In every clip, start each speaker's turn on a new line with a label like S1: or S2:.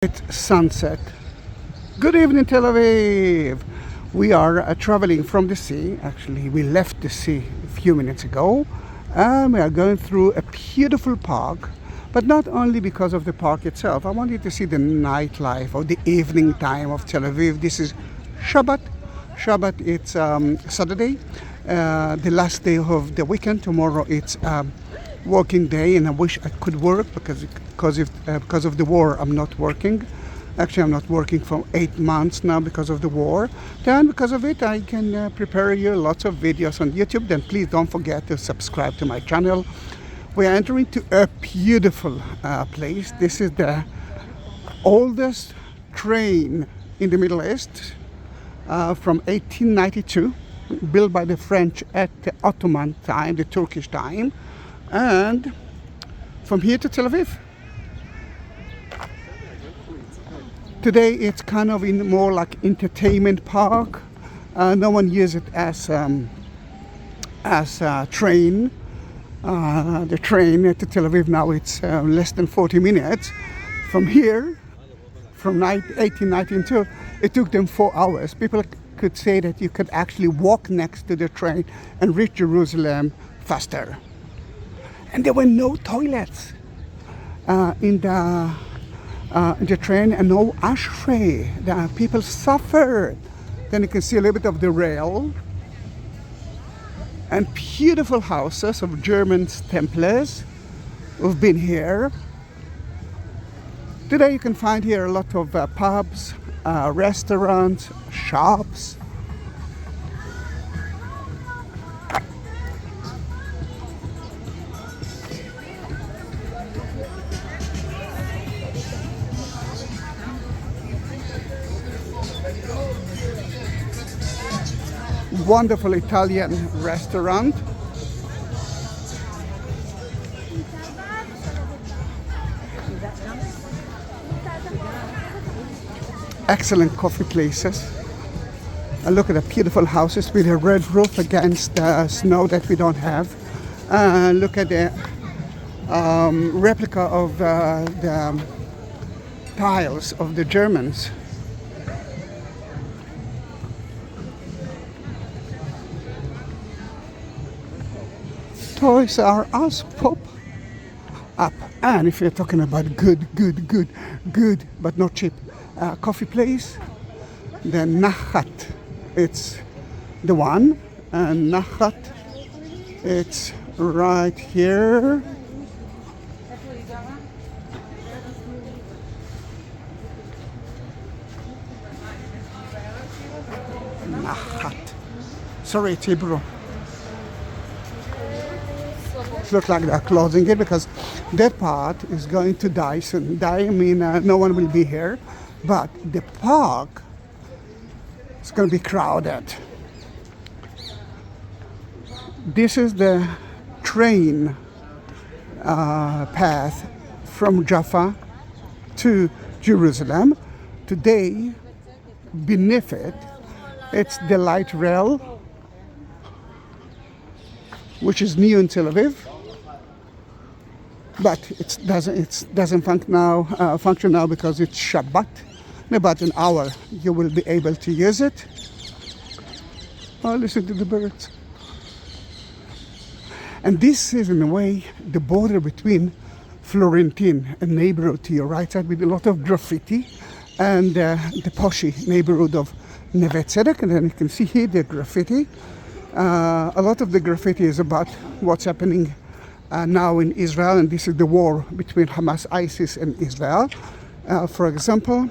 S1: It's sunset. Good evening, Tel Aviv. We are traveling from the sea. Actually, we left the sea a few minutes ago, and we are going through a beautiful park. But not only because of the park itself. I want you to see the nightlife or the evening time of Tel Aviv. This is Shabbat. Shabbat, it's Saturday, the last day of the weekend. Tomorrow it's working day, and I wish I could work because of the war. I'm not working. Actually, I'm not working for 8 months now because of the war. Then because of it, I can prepare you lots of videos on YouTube. Then please don't forget to subscribe to my channel. We are entering to a beautiful place. This is the oldest train in the Middle East from 1892, built by the French at the Ottoman time, the Turkish time, and from here to Tel Aviv. Today it's kind of in more like entertainment park. No one uses it as a train. The train to Tel Aviv now it's less than 40 minutes. From here, from 1892, it took them 4 hours. People could say that you could actually walk next to the train and reach Jerusalem faster. And there were no toilets in the train, and no ashtray. The people suffered. Then you can see a little bit of the rail. And beautiful houses of German Templars who've been here. Today you can find here a lot of pubs, restaurants, shops. Wonderful Italian restaurant. Excellent coffee places. And look at the beautiful houses with a red roof against the snow that we don't have. Look at the replica of the tiles of the Germans. Toys R Us pop up. And if you're talking about good, but not cheap coffee place, then Nachat, it's the one. And Nachat, it's right here. Nachat. Sorry, it's Hebrew. Look like they're closing it because that part is going to die soon. Die, I mean no one will be here, but the park is going to be crowded. This is the train path from Jaffa to Jerusalem. Today, beneath it, it's the light rail, which is new in Tel Aviv. But it doesn't function now because it's Shabbat. In about an hour you will be able to use it. Oh, listen to the birds. And this is in a way the border between Florentin, a neighborhood to your right side with a lot of graffiti, and the poshy neighborhood of Neve Tzedek. And then you can see here the graffiti. A lot of the graffiti is about what's happening now in Israel, and this is the war between Hamas, ISIS, and Israel. For example,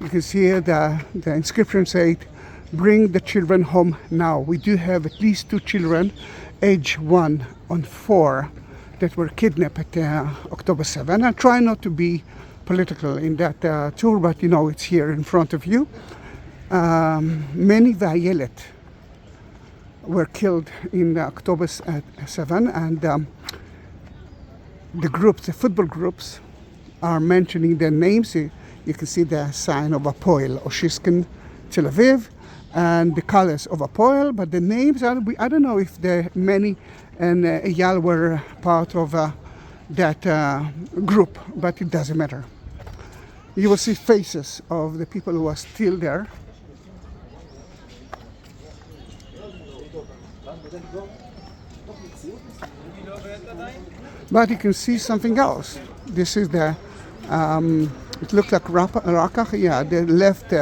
S1: you can see here the inscription said, "Bring the children home now." We do have at least 2 children, age 1 and 4, that were kidnapped at October 7. I try not to be political in that tour, but you know it's here in front of you. Many Vayelet were killed in October 7, and the football groups are mentioning their names. You can see the sign of Apoel, Oshishkin, Tel Aviv, and the colors of Apoel, but the names are, I don't know if many and Eyal were part of that group, but it doesn't matter. You will see faces of the people who are still there. But you can see something else. This is the, it looks like Raqqa, yeah, they left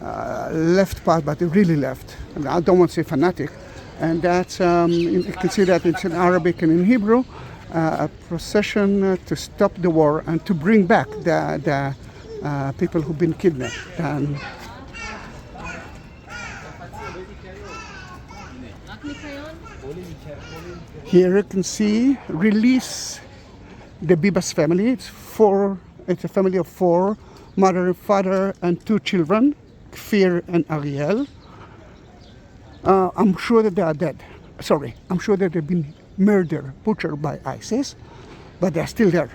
S1: left part, but they really left. I don't want to say fanatic. And that's, you can see that it's in Arabic and in Hebrew, a procession to stop the war and to bring back the people who've been kidnapped. And here you can see release the Bibas family. It's a family of 4, mother, father, and 2 children, Kfir and Ariel. I'm sure that they are dead. Sorry, I'm sure that they've been murdered, butchered by ISIS, but they're still there.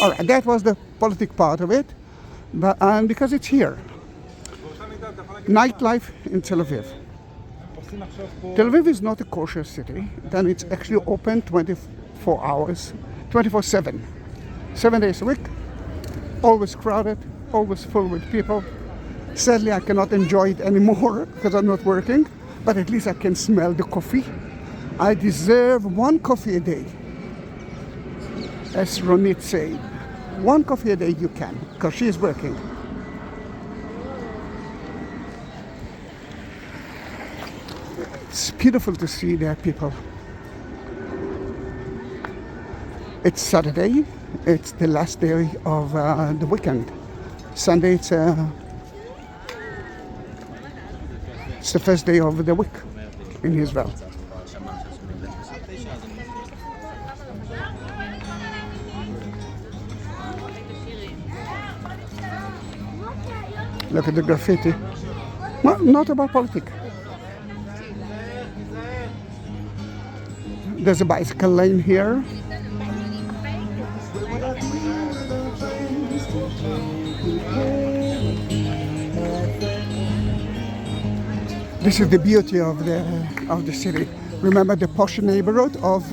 S1: All right, that was the politic part of it, but because it's here. Nightlife in Tel Aviv. Tel Aviv is not a kosher city. Then it's actually open 24 hours, 24/7, 7 days a week. Always crowded, always full with people. Sadly, I cannot enjoy it anymore because I'm not working, but at least I can smell the coffee. I deserve 1 coffee a day. As Ronit said, 1 coffee a day you can, because she is working. It's beautiful to see there people. It's Saturday. It's the last day of the weekend. Sunday, it's the first day of the week in Israel. Look at the graffiti. Well, not about politics. There's a bicycle lane here. This is the beauty of the city. Remember the posh neighborhood of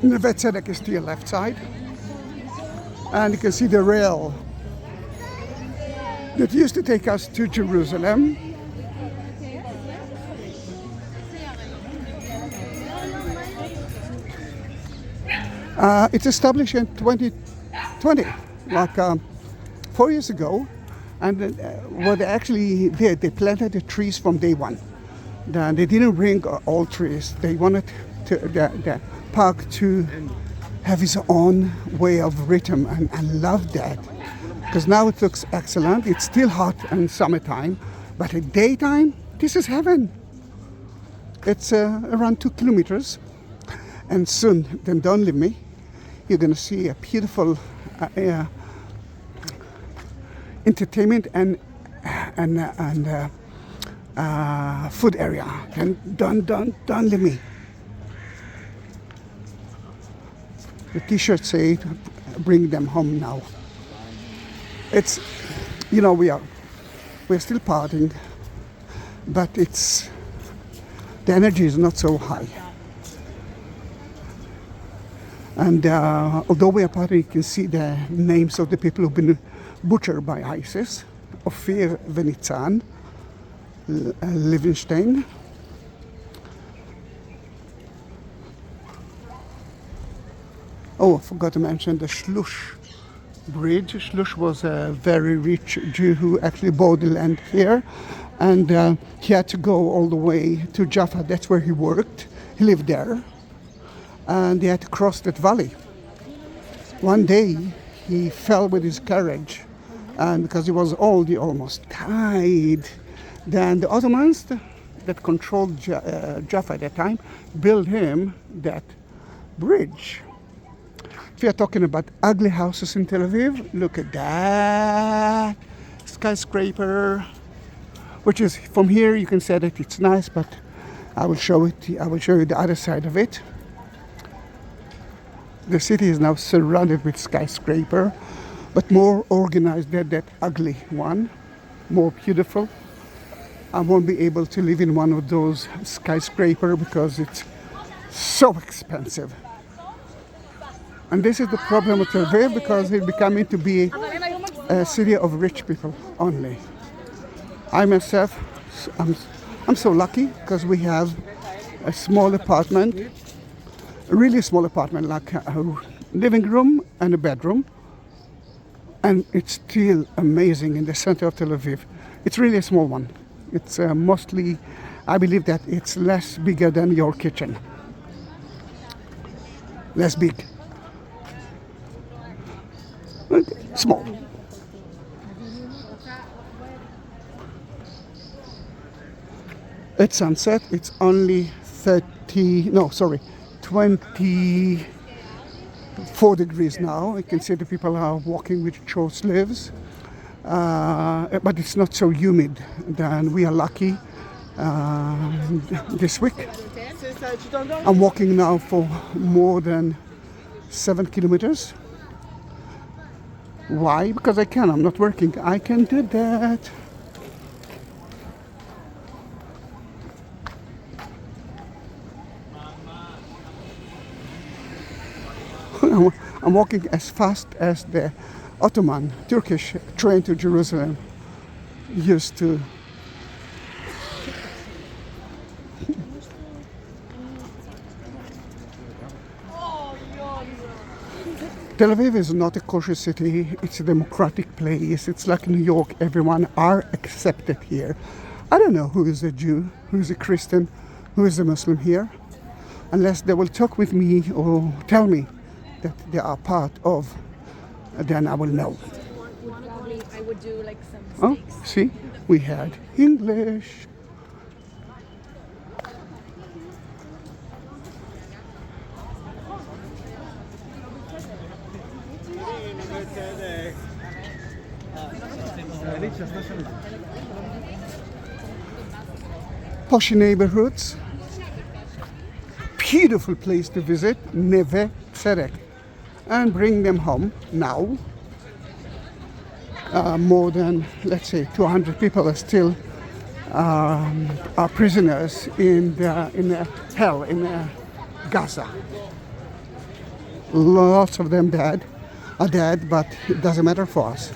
S1: Neve Tzedek is to your left side, and you can see the rail that used to take us to Jerusalem. It's established in 2020, like 4 years ago, and what they actually did, they planted the trees from day one. They didn't bring all trees. They wanted the park to have its own way of rhythm, and I love that, because now it looks excellent. It's still hot in summertime, but at daytime, this is heaven. It's around 2 kilometers, and soon, then don't leave me, you're going to see a beautiful entertainment and food area. And don't leave me. The T-shirts say, "Bring them home now." It's, you know, we're still partying, but the energy is not so high. And although we are partying, you can see the names of the people who've been butchered by ISIS: Ofir Venitzan, Levinstein. Oh, I forgot to mention the Shlush bridge. Shlush was a very rich Jew who actually bought the land here, and he had to go all the way to Jaffa. That's where he worked. He lived there, and he had to cross that valley. One day, he fell with his carriage, and because he was old, he almost died. Then the Ottomans that controlled Jaffa at that time built him that bridge. If you're talking about ugly houses in Tel Aviv, look at that skyscraper, which is from here you can say that it's nice, but I will show it. I will show you the other side of it. The city is now surrounded with skyscraper, but more organized than that ugly one, more beautiful. I won't be able to live in one of those skyscraper because it's so expensive. And this is the problem with Tel Aviv, because it's becoming to be a city of rich people only. I myself, I'm so lucky because we have a small apartment, a really small apartment, like a living room and a bedroom. And it's still amazing in the center of Tel Aviv. It's really a small one. It's mostly, I believe that it's less bigger than your kitchen. Less big. Small. At sunset, it's only 24 degrees now. You can see the people are walking with short sleeves. But it's not so humid. Then we are lucky this week. I'm walking now for more than 7 kilometers. Why? Because I can. I'm not working. I can do that. I'm walking as fast as the Ottoman Turkish train to Jerusalem used to. Tel Aviv is not a kosher city, it's a democratic place. It's like New York, everyone are accepted here. I don't know who is a Jew, who is a Christian, who is a Muslim here, unless they will talk with me or tell me that they are part of, then I will know.
S2: I would do like some
S1: Oh, see, we had English. Posh neighborhoods. Beautiful place to visit, Neve Tzedek, and bring them home now. More than, let's say, 200 people are still are prisoners in hell in Gaza. Lots of them are dead, but it doesn't matter for us.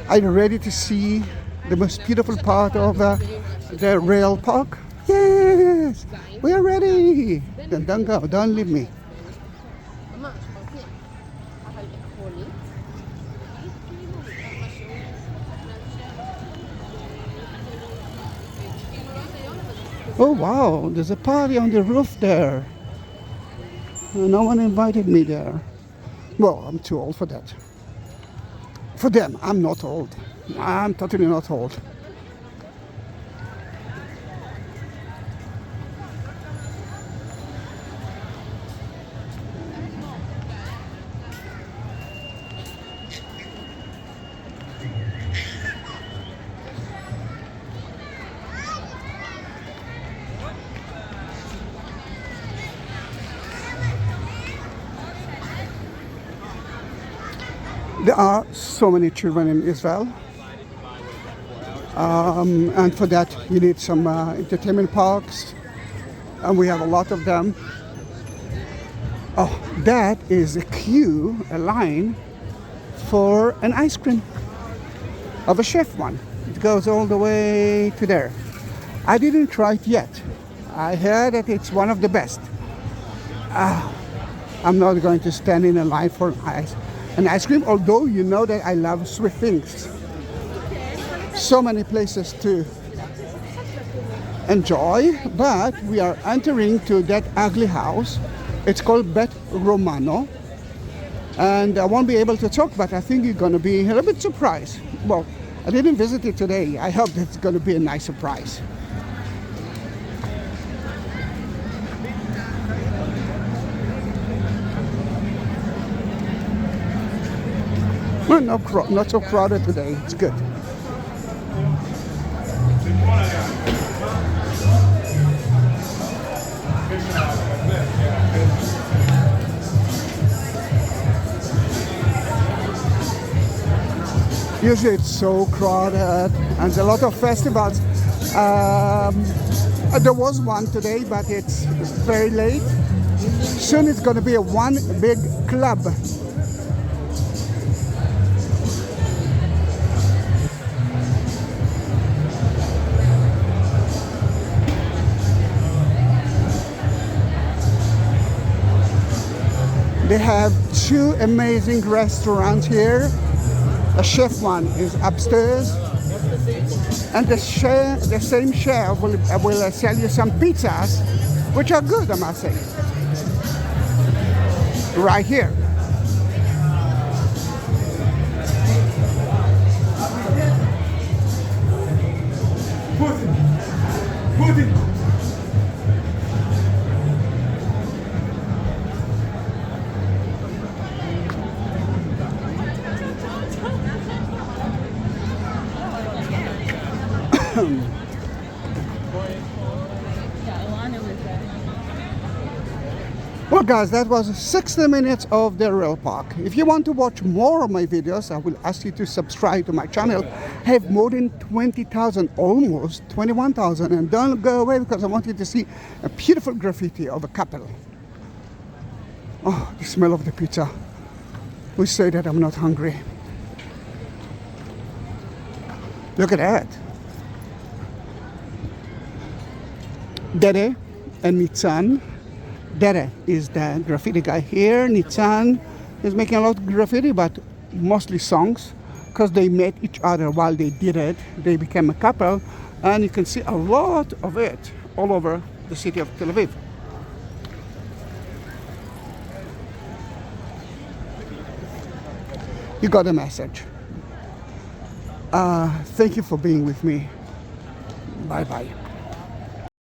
S1: Are you ready to see the most beautiful part of the rail park? Yes, we are ready. Then don't go, don't leave me. Oh wow, there's a party on the roof there. No one invited me there. Well, I'm too old for that. For them, I'm not old. I'm totally not old. There are so many children in Israel, and for that you need some entertainment parks, and we have a lot of them. Oh, that is a queue, a line for an ice cream of a chef one. It goes all the way to there. I didn't try it yet. I heard that it's one of the best. I'm not going to stand in a line for an ice cream, although you know that I love sweet things. So many places to enjoy, but we are entering to that ugly house. It's called Bet Romano, and I won't be able to talk, but I think you're going to be a little bit surprised. Well, I didn't visit it today. I hope it's going to be a nice surprise. Well, not so crowded today. It's good. Usually it's so crowded, and there's a lot of festivals. There was one today, but it's very late. Soon it's going to be a one big club. They have two amazing restaurants here. A chef one is upstairs, and the same chef will sell you some pizzas, which are good, I must say. Right here. Putin. Well guys, that was 60 minutes of the Rail Park. If you want to watch more of my videos, I will ask you to subscribe to my channel. I have more than 20,000, almost 21,000, and don't go away because I want you to see a beautiful graffiti of a couple. Oh, the smell of the pizza. We say that I'm not hungry. Look at that. Dede and Nitzan. Dede is the graffiti guy here. Nitzan is making a lot of graffiti, but mostly songs, because they met each other while they did it. They became a couple, and you can see a lot of it all over the city of Tel Aviv. You got a message. Thank you for being with me. Bye-bye.